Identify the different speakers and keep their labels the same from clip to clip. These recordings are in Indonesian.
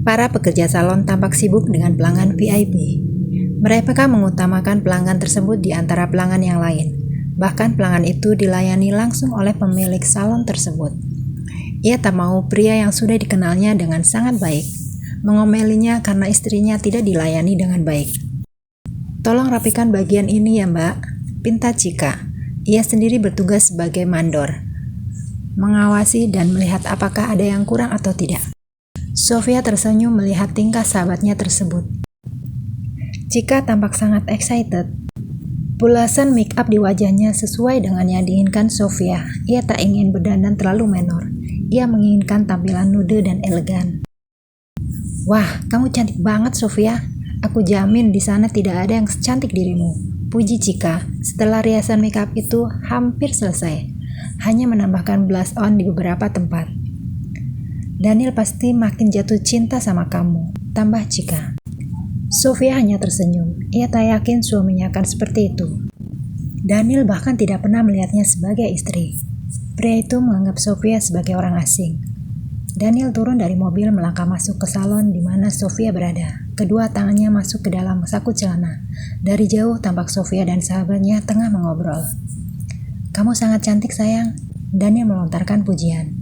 Speaker 1: Para pekerja salon tampak sibuk dengan pelanggan VIP. Mereka mengutamakan pelanggan tersebut di antara pelanggan yang lain. Bahkan pelanggan itu dilayani langsung oleh pemilik salon tersebut. Ia tak mau pria yang sudah dikenalnya dengan sangat baik mengomelinya karena istrinya tidak dilayani dengan baik. "Tolong rapikan bagian ini ya Mbak," pinta Chika. Ia sendiri bertugas sebagai mandor, mengawasi dan melihat apakah ada yang kurang atau tidak. Sofia tersenyum melihat tingkah sahabatnya tersebut. Chika tampak sangat excited. Pulasan make up di wajahnya sesuai dengan yang diinginkan Sofia. Ia tak ingin berdandan terlalu menor. Ia menginginkan tampilan nude dan elegan. "Wah, kamu cantik banget Sofia. Aku jamin di sana tidak ada yang secantik dirimu," puji Chika. Setelah riasan make up itu hampir selesai, hanya menambahkan blush on di beberapa tempat. "Daniel pasti makin jatuh cinta sama kamu," tambah Chika. Sofia hanya tersenyum. Ia tak yakin suaminya akan seperti itu. Daniel bahkan tidak pernah melihatnya sebagai istri. Pria itu menganggap Sofia sebagai orang asing. Daniel turun dari mobil melangkah masuk ke salon di mana Sofia berada. Kedua tangannya masuk ke dalam saku celana. Dari jauh tampak Sofia dan sahabatnya tengah mengobrol. "Kamu sangat cantik sayang," Daniel melontarkan pujian.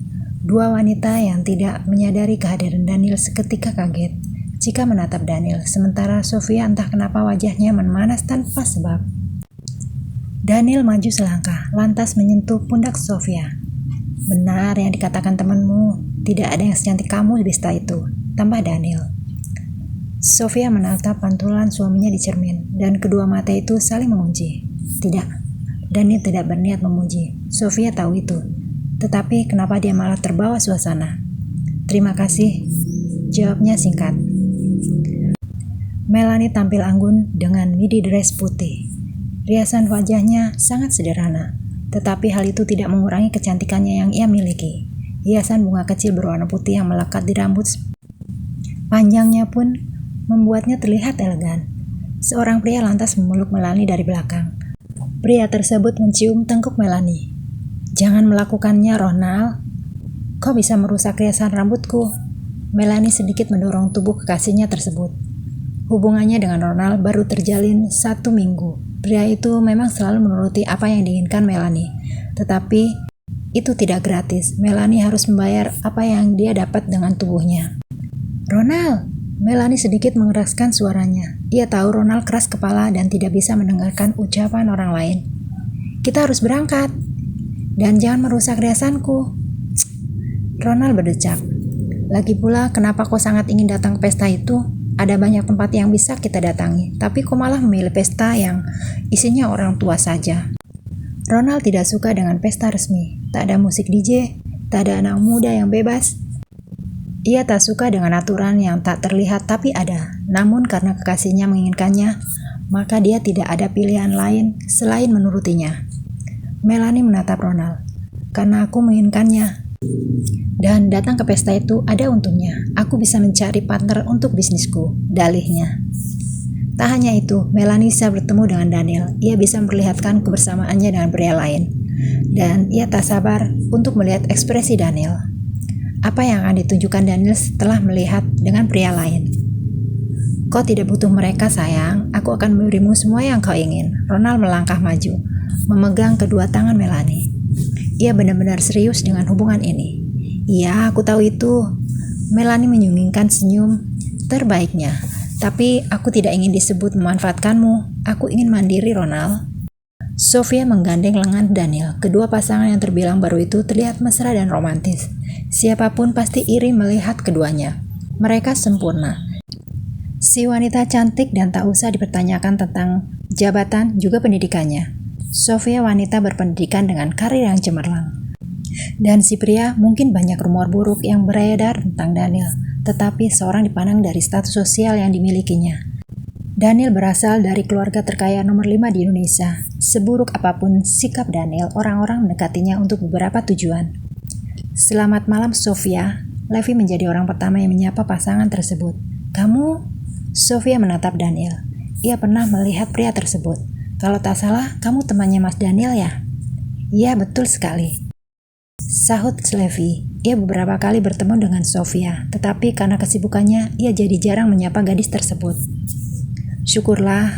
Speaker 1: Dua wanita yang tidak menyadari kehadiran Daniel seketika kaget. Chika menatap Daniel, sementara Sofia entah kenapa wajahnya memanas tanpa sebab. Daniel maju selangkah, lantas menyentuh pundak Sofia. "Benar yang dikatakan temanmu, tidak ada yang secantik kamu di pesta itu," tambah Daniel. Sofia menatap pantulan suaminya di cermin, dan kedua mata itu saling mengunci. Tidak, Daniel tidak berniat memuji. Sofia tahu itu. Tetapi kenapa dia malah terbawa suasana? "Terima kasih," jawabnya singkat. Melanie tampil anggun dengan midi dress putih. Riasan wajahnya sangat sederhana, tetapi hal itu tidak mengurangi kecantikannya yang ia miliki. Hiasan bunga kecil berwarna putih yang melekat di rambut panjangnya pun membuatnya terlihat elegan. Seorang pria lantas memeluk Melanie dari belakang. Pria tersebut mencium tengkuk Melanie. "Jangan melakukannya, Ronald. Kau bisa merusak riasan rambutku." Melanie sedikit mendorong tubuh kekasihnya tersebut. Hubungannya dengan Ronald baru terjalin 1 minggu. Pria itu memang selalu menuruti apa yang diinginkan Melanie. Tetapi itu tidak gratis. Melanie harus membayar apa yang dia dapat dengan tubuhnya. "Ronald!" Melanie sedikit mengeraskan suaranya. Ia tahu Ronald keras kepala dan tidak bisa mendengarkan ucapan orang lain. "Kita harus berangkat. Dan jangan merusak riasanku." Ronald berdecak. "Lagi pula, kenapa kau sangat ingin datang ke pesta itu? Ada banyak tempat yang bisa kita datangi, tapi kau malah memilih pesta yang isinya orang tua saja." Ronald tidak suka dengan pesta resmi. Tak ada musik DJ, tak ada anak muda yang bebas. Ia tak suka dengan aturan yang tak terlihat tapi ada. Namun karena kekasihnya menginginkannya, maka dia tidak ada pilihan lain selain menurutinya. Melanie menatap Ronald. "Karena aku menginginkannya. Dan datang ke pesta itu ada untungnya. Aku bisa mencari partner untuk bisnisku," dalihnya. Tak hanya itu, Melanie bisa bertemu dengan Daniel. Ia bisa memperlihatkan kebersamaannya dengan pria lain. Dan ia tak sabar untuk melihat ekspresi Daniel. Apa yang akan ditunjukkan Daniel setelah melihat dengan pria lain? "Kau tidak butuh mereka sayang. Aku akan memberimu semua yang kau ingin." Ronald melangkah maju, memegang kedua tangan Melanie. Ia benar-benar serius dengan hubungan ini. "Iya, aku tahu itu." Melanie menyunggingkan senyum terbaiknya. "Tapi aku tidak ingin disebut memanfaatkanmu. Aku ingin mandiri, Ronald." Sofia menggandeng lengan Daniel. Kedua pasangan yang terbilang baru itu terlihat mesra dan romantis. Siapapun pasti iri melihat keduanya. Mereka sempurna. Si wanita cantik dan tak usah dipertanyakan tentang jabatan juga pendidikannya. Sofia wanita berpendidikan dengan karir yang cemerlang. Dan si pria mungkin banyak rumor buruk yang beredar tentang Daniel, tetapi seorang dipandang dari status sosial yang dimilikinya. Daniel berasal dari keluarga terkaya nomor 5 di Indonesia. Seburuk apapun sikap Daniel, orang-orang mendekatinya untuk beberapa tujuan. "Selamat malam Sofia." Levi menjadi orang pertama yang menyapa pasangan tersebut. "Kamu?" Sofia menatap Daniel. Ia pernah melihat pria tersebut. "Kalau tak salah, kamu temannya Mas Daniel ya?" "Iya, betul sekali." Sahut Levi. Ia beberapa kali bertemu dengan Sofia, tetapi karena kesibukannya, ia jadi jarang menyapa gadis tersebut. Syukurlah,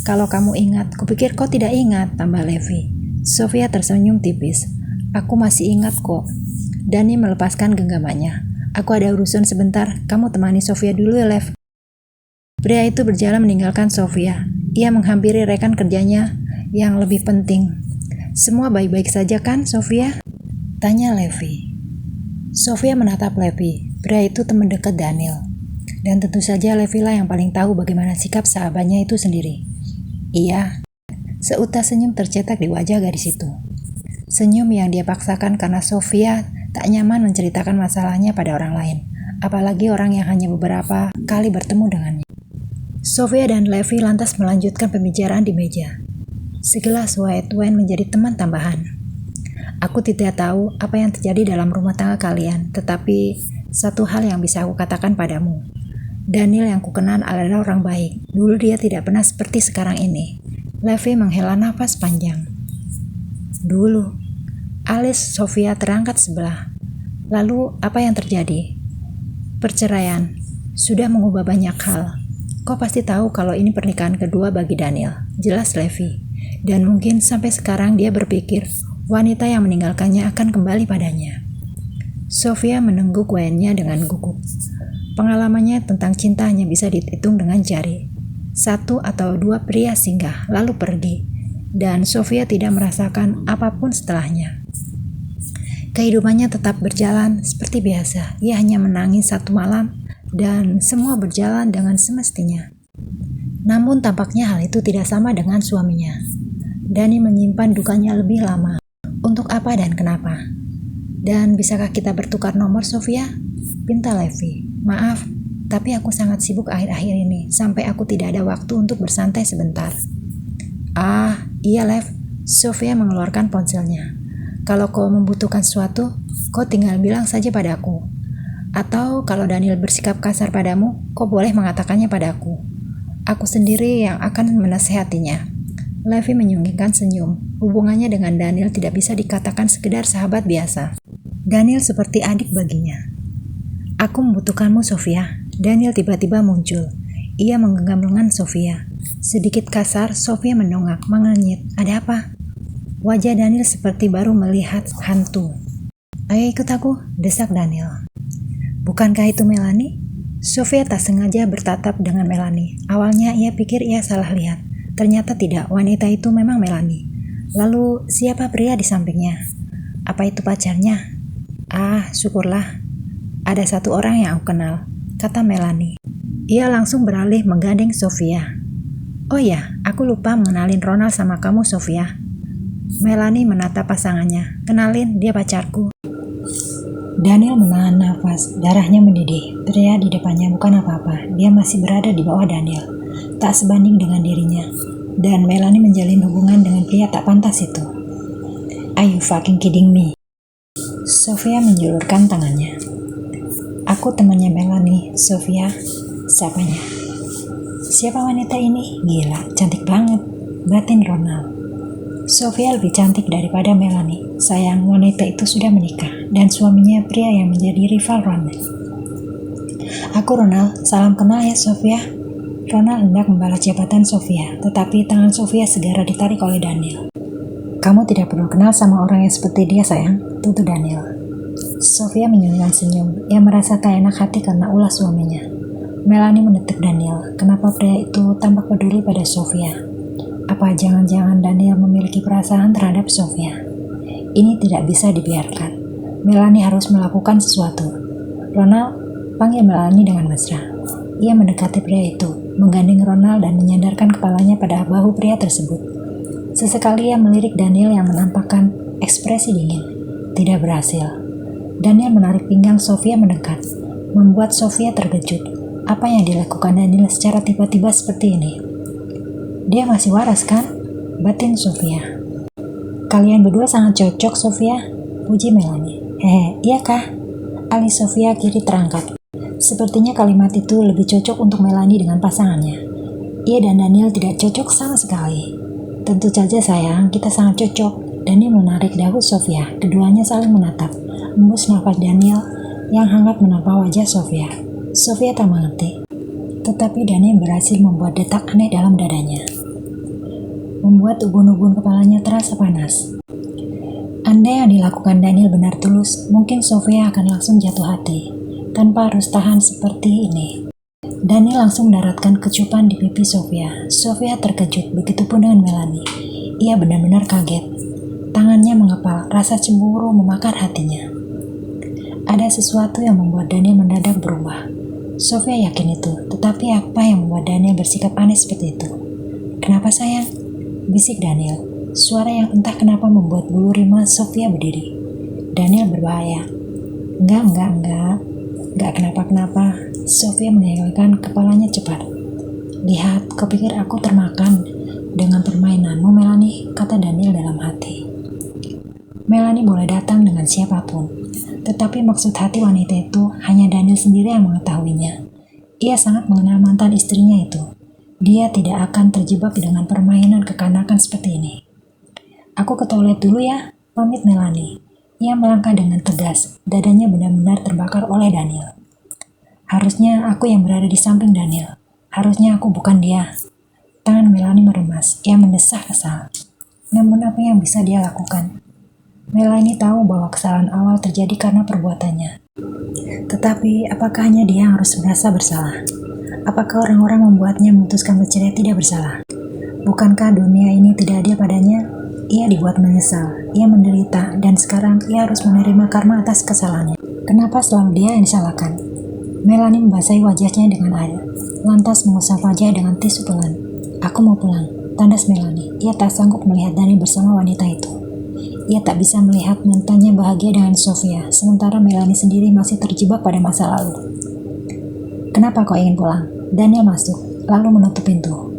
Speaker 1: kalau kamu ingat, kupikir kau tidak ingat, tambah Levi. Sofia tersenyum tipis. Aku masih ingat kok. Dani melepaskan genggamannya. Aku ada urusan sebentar, kamu temani Sofia dulu ya, Lev. Pria itu berjalan meninggalkan Sofia. Ia menghampiri rekan kerjanya yang lebih penting. Semua baik-baik saja kan, Sofia? Tanya Levi. Sofia menatap Levi. Pria itu teman dekat Daniel. Dan tentu saja Levi lah yang paling tahu bagaimana sikap sahabatnya itu sendiri. Iya, seutas senyum tercetak di wajah gadis itu. Senyum yang dia paksakan karena Sofia tak nyaman menceritakan masalahnya pada orang lain, apalagi orang yang hanya beberapa kali bertemu dengannya. Sofia dan Levi lantas melanjutkan pembicaraan di meja. Segelas white wine menjadi teman tambahan. Aku tidak tahu apa yang terjadi dalam rumah tangga kalian, tetapi satu hal yang bisa aku katakan padamu. Daniel yang kukenal adalah orang baik. Dulu dia tidak pernah seperti sekarang ini. Levi menghela nafas panjang. Dulu, alis Sofia terangkat sebelah. Lalu apa yang terjadi? Perceraian sudah mengubah banyak hal. Kau pasti tahu kalau ini pernikahan kedua bagi Daniel. Jelas Levi. Dan mungkin sampai sekarang dia berpikir wanita yang meninggalkannya akan kembali padanya. Sofia menengguk wine-nya dengan gugup. Pengalamannya tentang cinta hanya bisa dihitung dengan jari. 1 atau 2 pria singgah lalu pergi, dan Sofia tidak merasakan apapun setelahnya. Kehidupannya tetap berjalan seperti biasa. Ia hanya menangis 1 malam dan semua berjalan dengan semestinya. Namun tampaknya hal itu tidak sama dengan suaminya. Dani menyimpan dukanya lebih lama. Untuk apa dan kenapa? Dan bisakah kita bertukar nomor, Sofia? Pinta Levi. Maaf, tapi aku sangat sibuk akhir-akhir ini, sampai aku tidak ada waktu untuk bersantai sebentar. Ah, iya Lev. Sofia mengeluarkan ponselnya. Kalau kau membutuhkan sesuatu, kau tinggal bilang saja padaku. Atau kalau Daniel bersikap kasar padamu, kau boleh mengatakannya padaku. Aku sendiri yang akan menasehatinya. Levi menyunggingkan senyum. Hubungannya dengan Daniel tidak bisa dikatakan sekedar sahabat biasa. Daniel seperti adik baginya. Aku membutuhkanmu, Sofia. Daniel tiba-tiba muncul. Ia menggenggam lengan Sofia. Sedikit kasar, Sofia mendongak, mengenyit. Ada apa? Wajah Daniel seperti baru melihat hantu. Ayo ikut aku, desak Daniel. Bukankah itu Melanie? Sofia tak sengaja bertatap dengan Melanie. Awalnya ia pikir ia salah lihat. Ternyata tidak, wanita itu memang Melanie. Lalu siapa pria di sampingnya? Apa itu pacarnya? Ah, syukurlah. Ada 1 orang yang aku kenal, kata Melanie. Ia langsung beralih menggandeng Sofia. Oh ya, aku lupa mengenalin Ronald sama kamu, Sofia. Melanie menatap pasangannya. Kenalin, dia pacarku. Daniel menahan nafas, darahnya mendidih. Pria di depannya bukan apa-apa, dia masih berada di bawah Daniel. Tak sebanding dengan dirinya. Dan Melanie menjalin hubungan dengan pria tak pantas itu. Are you fucking kidding me? Sofia menjulurkan tangannya. Aku temannya Melanie, Sofia. Siapanya? Siapa wanita ini? Gila, cantik banget. Batin Ronald. Sofia lebih cantik daripada Melanie. Sayang, wanita itu sudah menikah dan suaminya pria yang menjadi rival Ronald. Aku Ronald, salam kenal ya Sofia. Ronald hendak membalas jabatan Sofia, tetapi tangan Sofia segera ditarik oleh Daniel. Kamu tidak perlu kenal sama orang yang seperti dia, sayang, tutur Daniel. Sofia menyunggingkan senyum. Ia merasa tak enak hati karena ulah suaminya. Melanie mendetik Daniel. Kenapa pria itu tampak peduli pada Sofia? Apa jangan-jangan Daniel memiliki perasaan terhadap Sofia? Ini tidak bisa dibiarkan. Melanie harus melakukan sesuatu. Ronald, panggil Melanie dengan mesra. Ia mendekati pria itu, menggandeng Ronald dan menyandarkan kepalanya pada bahu pria tersebut. Sesekali ia melirik Daniel yang menampakkan ekspresi dingin. Tidak berhasil. Daniel menarik pinggang Sofia mendekat, membuat Sofia terkejut. Apa yang dilakukan Daniel secara tiba-tiba seperti ini? Dia masih waras kan? Batin Sofia. Kalian berdua sangat cocok, Sofia, puji Melanie. Hehe, iya kah? Alis Sofia kiri terangkat. Sepertinya kalimat itu lebih cocok untuk Melanie dengan pasangannya. Ia dan Daniel tidak cocok sama sekali. Tentu saja sayang, kita sangat cocok. Daniel menarik dagu Sofia. Keduanya saling menatap. Embus nafas Daniel yang hangat menampak wajah Sofia. Sofia tak mengerti. Tetapi Daniel berhasil membuat detak aneh dalam dadanya. Membuat ubun-ubun kepalanya terasa panas. Andai yang dilakukan Daniel benar tulus, mungkin Sofia akan langsung jatuh hati, tanpa harus tahan seperti ini. Daniel langsung mendaratkan kecupan di pipi Sofia. Sofia terkejut, begitupun dengan Melanie. Ia benar-benar kaget. Tangannya mengepal, rasa cemburu memakar hatinya. Ada sesuatu yang membuat Daniel mendadak berubah. Sofia yakin itu, tetapi apa yang membuat Daniel bersikap aneh seperti itu? Kenapa sayang? Bisik Daniel. Suara yang entah kenapa membuat bulu rima Sofia berdiri. Daniel berbahaya. Enggak kenapa-kenapa. Sofia mengelakkan kepalanya cepat. Lihat, kau pikir aku termakan dengan permainanmu, Melanie, kata Daniel dalam hati. Melanie boleh datang dengan siapapun, tetapi maksud hati wanita itu hanya Daniel sendiri yang mengetahuinya. Ia sangat mengenal mantan istrinya itu. Dia tidak akan terjebak dengan permainan kekanakan seperti ini. Aku ke toilet dulu ya, pamit Melanie. Ia melangkah dengan tegas, dadanya benar-benar terbakar oleh Daniel. Harusnya aku yang berada di samping Daniel. Harusnya aku bukan dia. Tangan Melanie meremas, ia mendesah kesal. Namun apa yang bisa dia lakukan? Melanie tahu bahwa kesalahan awal terjadi karena perbuatannya. Tetapi apakah hanya dia yang harus merasa bersalah? Apakah orang-orang membuatnya memutuskan bercerai tidak bersalah? Bukankah dunia ini tidak adil padanya? Ia dibuat menyesal, ia menderita, dan sekarang ia harus menerima karma atas kesalahannya. Kenapa selalu dia yang disalahkan? Melanie membasahi wajahnya dengan air, lantas mengusap wajah dengan tisu pelan. Aku mau pulang, tandas Melanie. Ia tak sanggup melihat Daniel bersama wanita itu. Ia tak bisa melihat mantannya bahagia dengan Sofia, sementara Melanie sendiri masih terjebak pada masa lalu. Kenapa kau ingin pulang? Daniel masuk, lalu menutup pintu.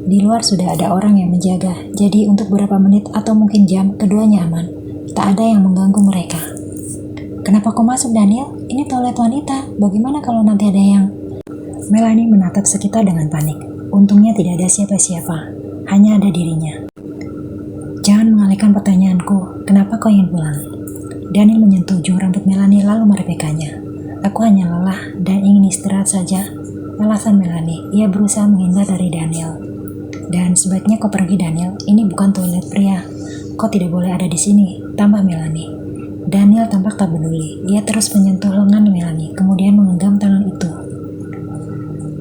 Speaker 1: Di luar sudah ada orang yang menjaga, jadi untuk beberapa menit atau mungkin jam, keduanya aman. Tak ada yang mengganggu mereka. Kenapa kau masuk, Daniel? Ini toilet wanita. Bagaimana kalau nanti ada yang... Melanie menatap sekitar dengan panik. Untungnya tidak ada siapa-siapa. Hanya ada dirinya. Jangan mengalihkan pertanyaanku. Kenapa kau ingin pulang? Daniel menyentuh ujung rambut Melanie lalu merepekanya. Aku hanya lelah dan ingin istirahat saja. Alasan Melanie. Ia berusaha menghindar dari Daniel. Dan sebaiknya kau pergi, Daniel. Ini bukan toilet pria. Kau tidak boleh ada di sini, tambah Melanie. Daniel tampak tak peduli. Ia terus menyentuh lengan Melanie, kemudian menggenggam tangan itu.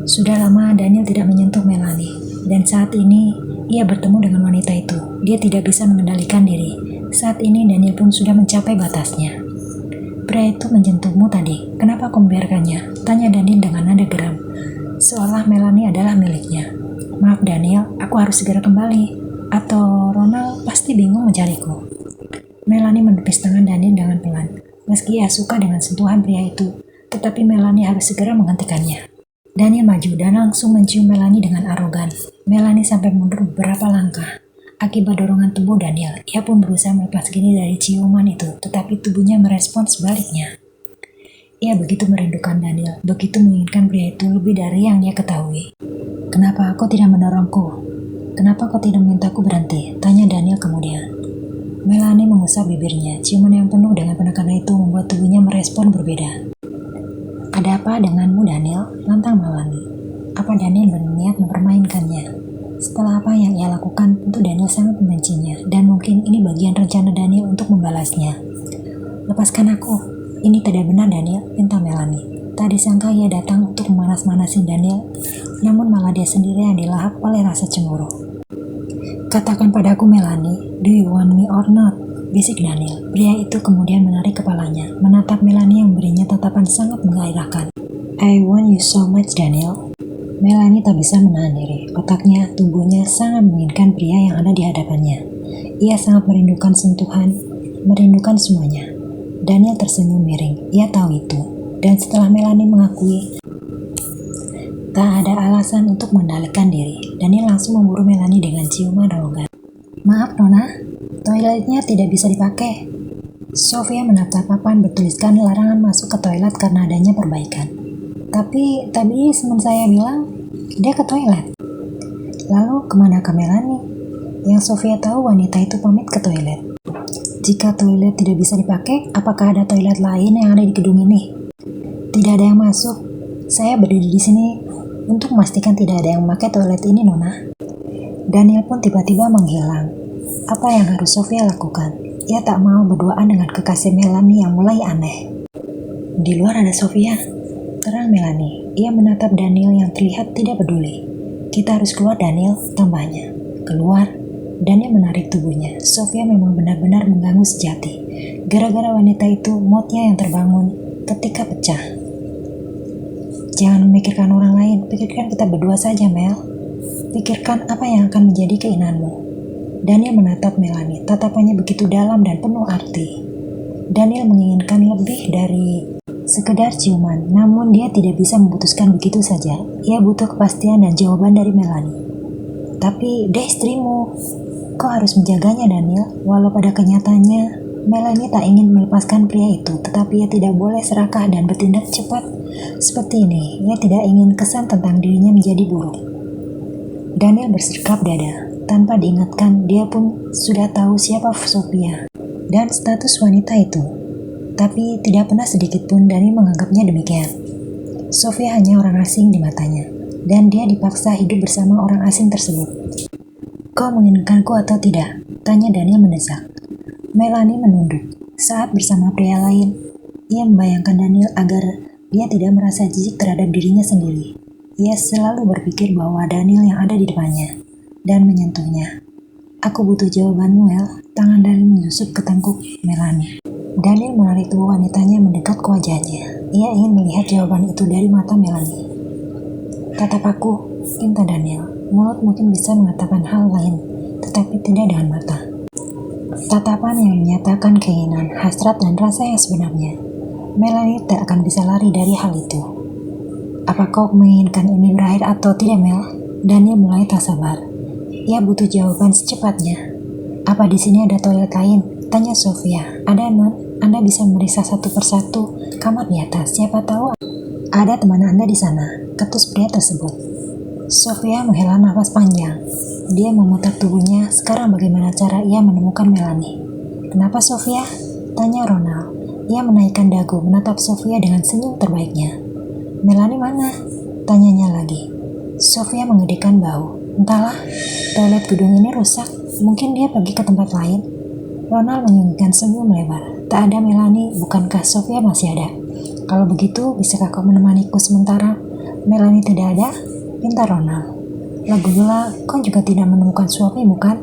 Speaker 1: Sudah lama Daniel tidak menyentuh Melanie, dan saat ini ia bertemu dengan wanita itu. Dia tidak bisa mengendalikan diri. Saat ini Daniel pun sudah mencapai batasnya. Pria itu menyentuhmu tadi. Kenapa kau membiarkannya? Tanya Daniel dengan nada geram, seolah Melanie adalah miliknya. Maaf Daniel, aku harus segera kembali. Atau Ronald pasti bingung mencariku. Melanie menepis tangan Daniel dengan pelan. Meski ia suka dengan sentuhan pria itu, tetapi Melanie harus segera menghentikannya. Daniel maju dan langsung mencium Melanie dengan arogan. Melanie sampai mundur beberapa langkah. Akibat dorongan tubuh Daniel, ia pun berusaha melepas diri dari ciuman itu, tetapi tubuhnya merespon sebaliknya. Ia begitu merindukan Daniel, begitu menginginkan pria itu lebih dari yang dia ketahui. Kenapa kau tidak mendorongku? Kenapa kau tidak memintaku berhenti? Tanya Daniel kemudian. Melanie mengusap bibirnya. Ciuman yang penuh dengan penekanan itu membuat tubuhnya merespon berbeda. Ada apa denganmu, Daniel? Lantang Melanie. Apa Daniel berniat mempermainkannya? Setelah apa yang ia lakukan, tentu Daniel sangat membencinya, dan mungkin ini bagian rencana Daniel untuk membalasnya. Lepaskan aku. Ini tidak benar, Daniel, pinta Melanie. Tak disangka ia datang untuk memanas-manasin Daniel, namun malah dia sendiri yang dilahap oleh rasa cemburu. Katakan padaku, Melanie, do you want me or not? Bisik Daniel. Pria itu kemudian menarik kepalanya, menatap Melanie yang berinya tatapan sangat menggairahkan. I want you so much, Daniel. Melanie tak bisa menahan diri. Otaknya, tubuhnya sangat menginginkan pria yang ada di hadapannya. Ia sangat merindukan sentuhan, merindukan semuanya. Daniel tersenyum miring. Ia tahu itu. Dan setelah Melanie mengakui, tak ada alasan untuk mengendalikan diri. Daniel langsung memburu Melanie dengan ciuman arogan. Maaf Nona, toiletnya tidak bisa dipakai. Sofia menatap papan bertuliskan larangan masuk ke toilet karena adanya perbaikan. Tapi tadi teman saya bilang dia ke toilet. Lalu kemana ke Melanie? Yang Sofia tahu wanita itu pamit ke toilet. Jika toilet tidak bisa dipakai, apakah ada toilet lain yang ada di gedung ini? Tidak ada yang masuk. Saya berdiri di sini untuk memastikan tidak ada yang memakai toilet ini, Nona. Daniel pun tiba-tiba menghilang. Apa yang harus Sofia lakukan? Ia tak mau berduaan dengan kekasih Melanie yang mulai aneh. Di luar ada Sofia. Terang Melanie. Ia menatap Daniel yang terlihat tidak peduli. Kita harus keluar, Daniel, tambahnya. Keluar? Daniel menarik tubuhnya. Sofia memang benar-benar mengganggu sejati. Gara-gara wanita itu, moodnya yang terbangun ketika pecah. Jangan memikirkan orang lain, pikirkan kita berdua saja, Mel. Pikirkan apa yang akan menjadi keinginanmu. Daniel menatap Melanie, tatapannya begitu dalam dan penuh arti. Daniel menginginkan lebih dari sekedar ciuman, namun dia tidak bisa memutuskan begitu saja. Ia butuh kepastian dan jawaban dari Melanie. Tapi dia istrimu, kau harus menjaganya, Daniel. Walau pada kenyataannya, Melanie tak ingin melepaskan pria itu, tetapi ia tidak boleh serakah dan bertindak cepat seperti ini. Ia tidak ingin kesan tentang dirinya menjadi buruk. Daniel berserkap dada. Tanpa diingatkan, dia pun sudah tahu siapa Sofia dan status wanita itu. Tapi tidak pernah sedikit pun Daniel menganggapnya demikian. Sofia hanya orang asing di matanya, dan dia dipaksa hidup bersama orang asing tersebut. Kau menginginkanku atau tidak? Tanya Daniel mendesak. Melanie menunduk. Saat bersama pria lain, ia membayangkan Daniel agar dia tidak merasa jijik terhadap dirinya sendiri. Ia selalu berpikir bahwa Daniel yang ada di depannya dan menyentuhnya. Aku butuh jawabanmu, El. Tangan Daniel menusuk ke tengkuk Melanie. Daniel menarik tubuh wanitanya mendekat ke wajahnya. Ia ingin melihat jawaban itu dari mata Melanie. Tatap aku, pinta Daniel. Mulut mungkin bisa mengatakan hal lain, tetapi tidak dengan mata. Tatapan yang menyatakan keinginan, hasrat, dan rasa yang sebenarnya. Melanie tak akan bisa lari dari hal itu. Apa kau menginginkan ini berakhir atau tidak, Mel? Daniel mulai tak sabar. Ia butuh jawaban secepatnya. Apa di sini ada toilet lain? Tanya Sofia. Ada, Non. Anda bisa memeriksa satu persatu kamar di atas. Siapa tahu ada teman Anda di sana. Ketus pria tersebut. Sofia menghela nafas panjang. Dia memutar tubuhnya. Sekarang bagaimana cara ia menemukan Melanie? Kenapa, Sofia? Tanya Ronald. Ia menaikkan dagu menatap Sofia dengan senyum terbaiknya. Melanie mana? Tanyanya lagi. Sofia mengedikkan bahu. Entahlah, toilet gedung ini rusak. Mungkin dia pergi ke tempat lain. Ronald menyunggihkan senyum lebar. Tak ada Melanie, bukankah Sofia masih ada? Kalau begitu, bisakah kau menemaniku sementara? Melanie tidak ada? Pinta Ronald. Lagipula, kau juga tidak menemukan suamimu, kan?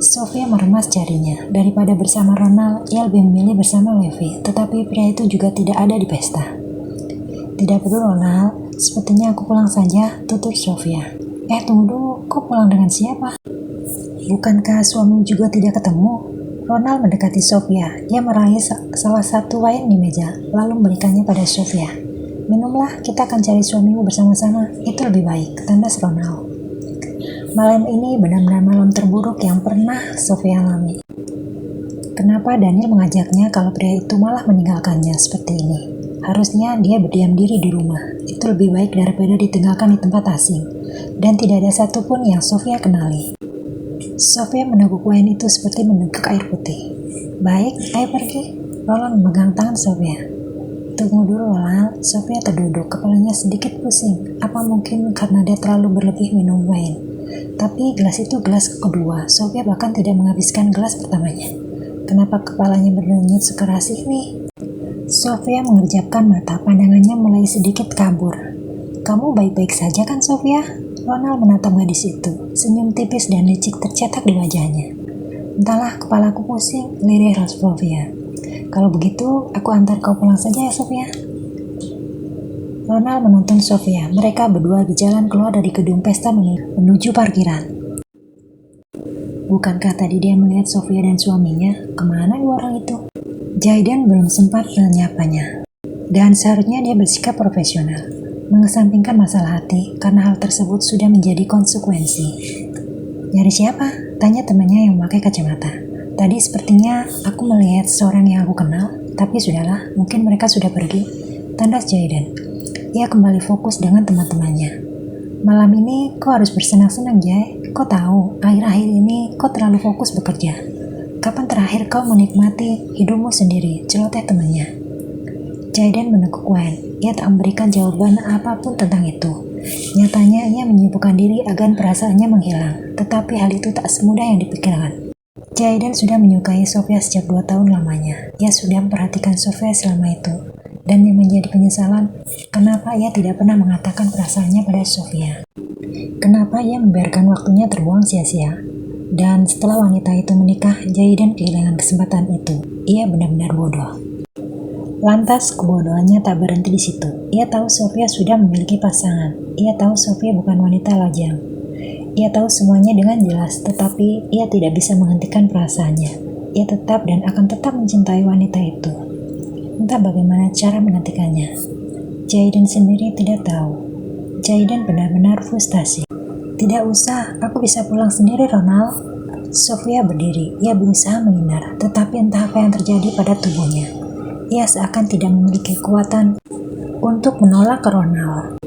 Speaker 1: Sofia meremas jarinya. Daripada bersama Ronald, ia lebih memilih bersama Levi. Tetapi pria itu juga tidak ada di pesta. Tidak perlu, Ronald. Sepertinya aku pulang saja, tutur Sofia. Tunggu dulu. Kau pulang dengan siapa? Bukankah suamimu juga tidak ketemu? Ronald mendekati Sofia. Ia meraih salah satu wine di meja, lalu memberikannya pada Sofia. Minumlah, kita akan cari suamimu bersama-sama. Itu lebih baik, tandas Ronald. Malam ini benar-benar malam terburuk yang pernah Sofia alami. Kenapa Daniel mengajaknya kalau pria itu malah meninggalkannya seperti ini? Harusnya dia berdiam diri di rumah. Itu lebih baik daripada ditinggalkan di tempat asing. Dan tidak ada satupun yang Sofia kenali. Sofia meneguk wine itu seperti meneguk air putih. Baik, ayo pergi. Roland memegang tangan Sofia. Tunggu dulu, Roland. Sofia terduduk, kepalanya sedikit pusing. Apa mungkin karena dia terlalu berlebih minum wine? Tapi gelas itu gelas kedua. Sofia bahkan tidak menghabiskan gelas pertamanya. Kenapa kepalanya berdenyut sekeras ini? Sofia mengerjapkan mata, pandangannya mulai sedikit kabur. Kamu baik-baik saja kan, Sofia? Ronald menatap gadis itu. Senyum tipis dan licik tercetak di wajahnya. Entahlah, kepalaku pusing, lirih Sofia. Kalau begitu, aku antar kau pulang saja ya, Sofia. Ronald menonton Sofia. Mereka berdua berjalan keluar dari gedung pesta menuju parkiran. Bukankah tadi dia melihat Sofia dan suaminya? Kemana dua orang itu? Jayden belum sempat menyapanya. Dan seharusnya dia bersikap profesional, mengesampingkan masalah hati karena hal tersebut sudah menjadi konsekuensi. Nyari siapa? Tanya temannya yang memakai kacamata. Tadi sepertinya aku melihat seorang yang aku kenal, tapi sudahlah, mungkin mereka sudah pergi. Tandas Jayden. Ia kembali fokus dengan teman-temannya. Malam ini kau harus bersenang-senang, Jay. Kau tahu, akhir-akhir ini kau terlalu fokus bekerja. kapan terakhir kau menikmati hidupmu sendiri? Celoteh temannya. Jayden menekuk Wen. Ia tak memberikan jawaban apapun tentang itu. Nyatanya ia menyibukkan diri agar perasaannya menghilang, tetapi hal itu tak semudah yang dipikirkan. Jayden sudah menyukai Sofia sejak 2 tahun lamanya. Ia sudah memperhatikan Sofia selama itu. Dan yang menjadi penyesalan, kenapa ia tidak pernah mengatakan perasaannya pada Sofia. Kenapa ia membiarkan waktunya terbuang sia-sia. Dan setelah wanita itu menikah, Jayden kehilangan kesempatan itu. Ia benar-benar bodoh. Lantas kebodohannya tak berhenti di situ. Ia tahu Sofia sudah memiliki pasangan. Ia tahu Sofia bukan wanita lajang. Ia tahu semuanya dengan jelas, tetapi ia tidak bisa menghentikan perasaannya. Ia tetap dan akan tetap mencintai wanita itu. Entah bagaimana cara menghentikannya. Jayden sendiri tidak tahu. Jayden benar-benar frustasi. Tidak usah, aku bisa pulang sendiri, Ronald. Sofia berdiri. Ia berusaha menghindar, tetapi entah apa yang terjadi pada tubuhnya. Ia seakan tidak memiliki kekuatan untuk menolak Ronald.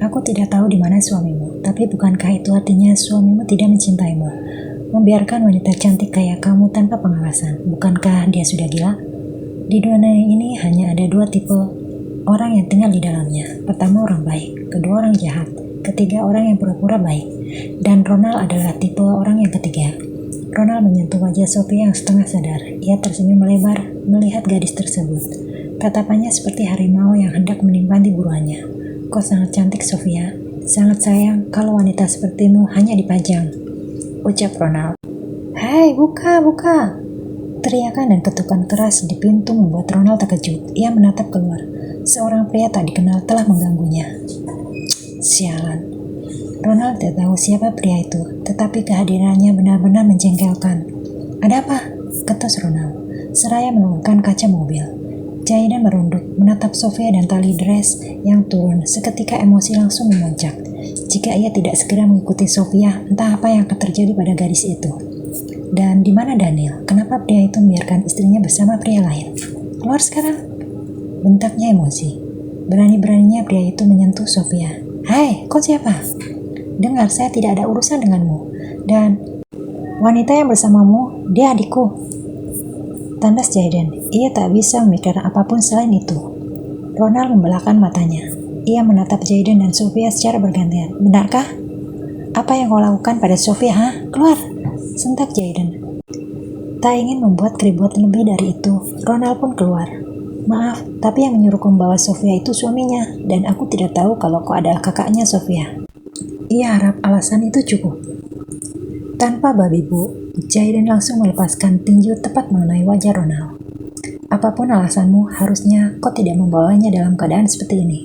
Speaker 1: Aku tidak tahu di mana suamimu, tapi bukankah itu artinya suamimu tidak mencintaimu? Membiarkan wanita cantik kayak kamu tanpa pengawasan, bukankah dia sudah gila? Di dunia ini hanya ada 2 tipe orang yang tinggal di dalamnya. Pertama orang baik, kedua orang jahat, ketiga orang yang pura-pura baik. Dan Ronald adalah tipe orang yang ketiga. Ronald menyentuh wajah Sofia yang setengah sadar. Ia tersenyum melebar melihat gadis tersebut. Tatapannya seperti harimau yang hendak menimpa buruannya. Kau sangat cantik, Sofia. Sangat sayang kalau wanita sepertimu hanya dipajang, ucap Ronald. Hei, buka. Teriakan dan ketukan keras di pintu membuat Ronald terkejut. Ia menatap keluar. Seorang pria tak dikenal telah mengganggunya. Sialan. Ronald tidak tahu siapa pria itu, tetapi kehadirannya benar-benar menjengkelkan. Ada apa? Ketus Ronald, seraya menurunkan kaca mobil. Jayden merunduk, menatap Sofia dan tali dress yang turun. Seketika emosi langsung memuncak. Jika ia tidak segera mengikuti Sofia, entah apa yang akan terjadi pada gadis itu. Dan di mana Daniel? Kenapa pria itu membiarkan istrinya bersama pria lain? Keluar sekarang! Bentaknya emosi. Berani-beraninya pria itu menyentuh Sofia. Hai, kau siapa? Dengar, saya tidak ada urusan denganmu. Dan wanita yang bersamamu, dia adikku. Tandas Jayden. Ia tak bisa memikirkan apapun selain itu. Ronald membelahkan matanya. Ia menatap Jayden dan Sofia secara bergantian. Benarkah? Apa yang kau lakukan pada Sofia, ha? Keluar! Sentak Jayden. Tak ingin membuat keributan lebih dari itu, Ronald pun keluar. Maaf, tapi yang menyuruhku membawa Sofia itu suaminya, dan aku tidak tahu kalau kau adalah kakaknya Sofia. Ia harap alasan itu cukup. Tanpa babi bu, Jayden langsung melepaskan tinju tepat mengenai wajah Ronald. Apapun alasanmu, harusnya kau tidak membawanya dalam keadaan seperti ini.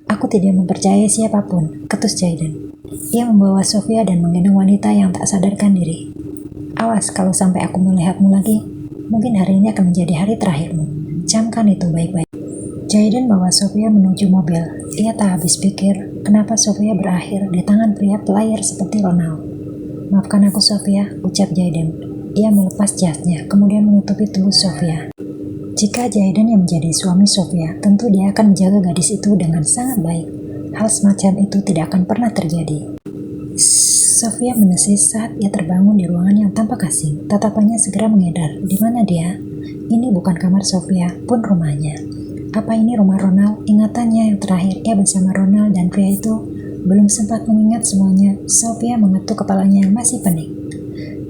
Speaker 1: Aku tidak mempercayai siapapun, ketus Jayden. Ia membawa Sofia dan menggendong wanita yang tak sadarkan diri. Awas kalau sampai aku melihatmu lagi, mungkin hari ini akan menjadi hari terakhirmu. Camkan itu baik-baik. Jayden bawa Sofia menuju mobil. Ia tak habis pikir kenapa Sofia berakhir di tangan pria pelayar seperti Ronald. Maafkan aku Sofia, ucap Jayden. Ia melepas jasnya, kemudian menutupi tubuh Sofia. Jika Jayden yang menjadi suami Sofia, tentu dia akan menjaga gadis itu dengan sangat baik. Hal semacam itu tidak akan pernah terjadi. Sofia menesis saat ia terbangun di ruangan yang tampak asing. Tatapannya segera mengedar. Di mana dia? Ini bukan kamar Sofia, pun rumahnya. Apa ini rumah Ronald? Ingatannya yang terakhir ia bersama Ronald dan pria itu belum sempat mengingat semuanya. Sofia mengetuk kepalanya yang masih pening.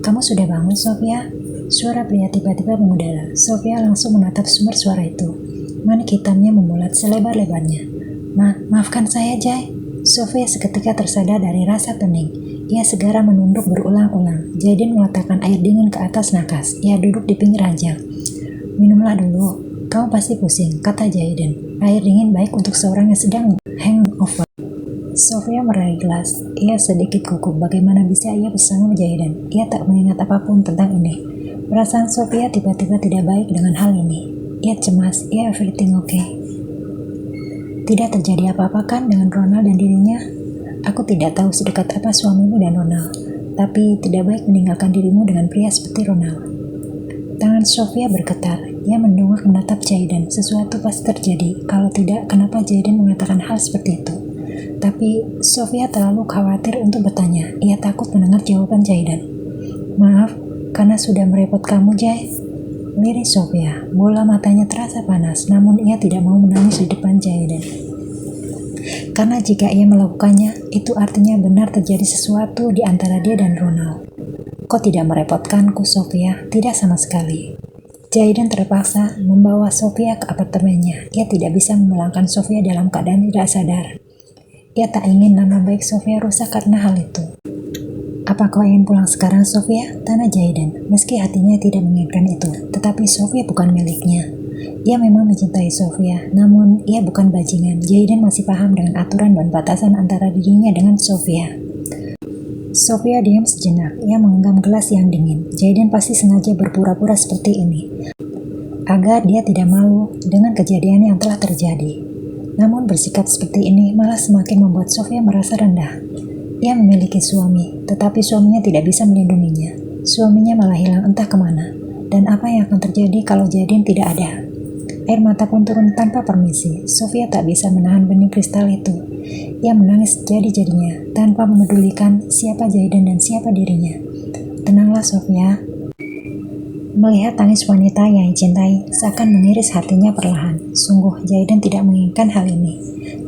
Speaker 1: Kamu sudah bangun, Sofia? Suara pria tiba-tiba mengudara. Sofia langsung menatap sumber suara itu. Manik hitamnya memulat selebar-lebarnya. Maafkan saya, Jay. Sofia seketika tersadar dari rasa pening. Ia segera menunduk berulang-ulang. Jayden meletakkan air dingin ke atas nakas. Ia duduk di pinggir ranjang. Minumlah dulu. Kamu pasti pusing, kata Jayden. Air dingin baik untuk seorang yang sedang hangover. Sofia meraih gelas. Ia sedikit gugup. Bagaimana bisa ia bersama Jayden? Ia tak mengingat apapun tentang ini. Perasaan Sofia tiba-tiba tidak baik dengan hal ini. Ia cemas. Ia everything okay? Tidak terjadi apa-apa kan dengan Ronald dan dirinya? Aku tidak tahu sedekat apa suamimu dan Ronald. Tapi tidak baik meninggalkan dirimu dengan pria seperti Ronald. Tangan Sofia bergetar. Ia mendongak menatap Jayden. Sesuatu pasti terjadi. Kalau tidak, kenapa Jayden mengatakan hal seperti itu? Tapi Sofia terlalu khawatir untuk bertanya. Ia takut mendengar jawaban Jayden. Maaf, karena sudah merepot kamu, Jay. Liris Sofia, bola matanya terasa panas, namun ia tidak mau menangis di depan Jayden. Karena jika ia melakukannya, itu artinya benar terjadi sesuatu di antara dia dan Ronald. Kau tidak merepotkanku, Sofia, tidak sama sekali. Jayden terpaksa membawa Sofia ke apartemennya. Ia tidak bisa memulangkan Sofia dalam keadaan tidak sadar. Ia tak ingin nama baik Sofia rusak karena hal itu. Apa kau ingin pulang sekarang, Sofia? Tanya Jayden. Meski hatinya tidak menginginkan itu, tetapi Sofia bukan miliknya. Ia memang mencintai Sofia, namun ia bukan bajingan. Jayden masih paham dengan aturan dan batasan antara dirinya dengan Sofia. Sofia diam sejenak. Ia menggenggam gelas yang dingin. Jayden pasti sengaja berpura-pura seperti ini, agar dia tidak malu dengan kejadian yang telah terjadi. Namun bersikap seperti ini malah semakin membuat Sofia merasa rendah. Ia memiliki suami, tetapi suaminya tidak bisa melindunginya. Suaminya malah hilang entah kemana. Dan apa yang akan terjadi kalau Jayden tidak ada? Air mata pun turun tanpa permisi. Sofia tak bisa menahan benih kristal itu. Ia menangis jadi-jadinya, tanpa memedulikan siapa Jayden dan siapa dirinya. Tenanglah, Sofia. Melihat tangis wanita yang dicintai, seakan mengiris hatinya perlahan. Sungguh, Jayden tidak menginginkan hal ini.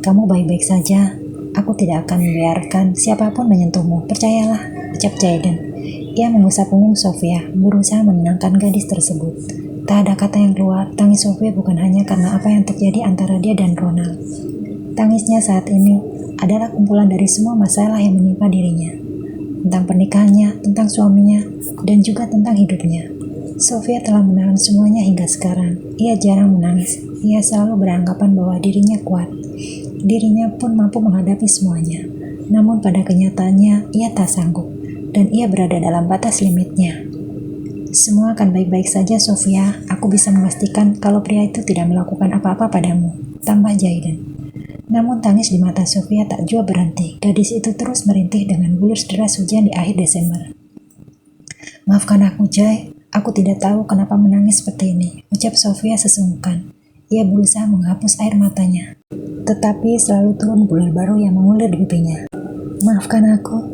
Speaker 1: Kamu baik-baik saja. Aku tidak akan membiarkan siapapun menyentuhmu, percayalah, ucap Jayden. Ia mengusap punggung Sofia, berusaha menenangkan gadis tersebut. Tak ada kata yang keluar. Tangis Sofia bukan hanya karena apa yang terjadi antara dia dan Ronald. Tangisnya saat ini adalah kumpulan dari semua masalah yang menimpa dirinya. Tentang pernikahannya, tentang suaminya, dan juga tentang hidupnya. Sofia telah menahan semuanya hingga sekarang. Ia jarang menangis. Ia selalu beranggapan bahwa dirinya kuat. Dirinya pun mampu menghadapi semuanya. Namun pada kenyataannya, ia tak sanggup. Dan ia berada dalam batas limitnya. Semua akan baik-baik saja, Sofia. Aku bisa memastikan kalau pria itu tidak melakukan apa-apa padamu, tambah Jayden. Namun tangis di mata Sofia tak jua berhenti. Gadis itu terus merintih dengan bulir deras hujan di akhir Desember. Maafkan aku, Jay. Aku tidak tahu kenapa menangis seperti ini, ucap Sofia sesungguhkan. Ia berusaha menghapus air matanya, tetapi selalu turun bulir baru yang mengulir di pipinya. Maafkan aku.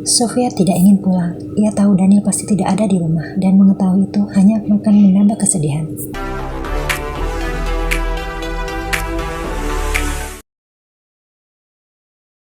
Speaker 1: Sofia tidak ingin pulang. Ia tahu Daniel pasti tidak ada di rumah, dan mengetahui itu hanya akan menambah kesedihan.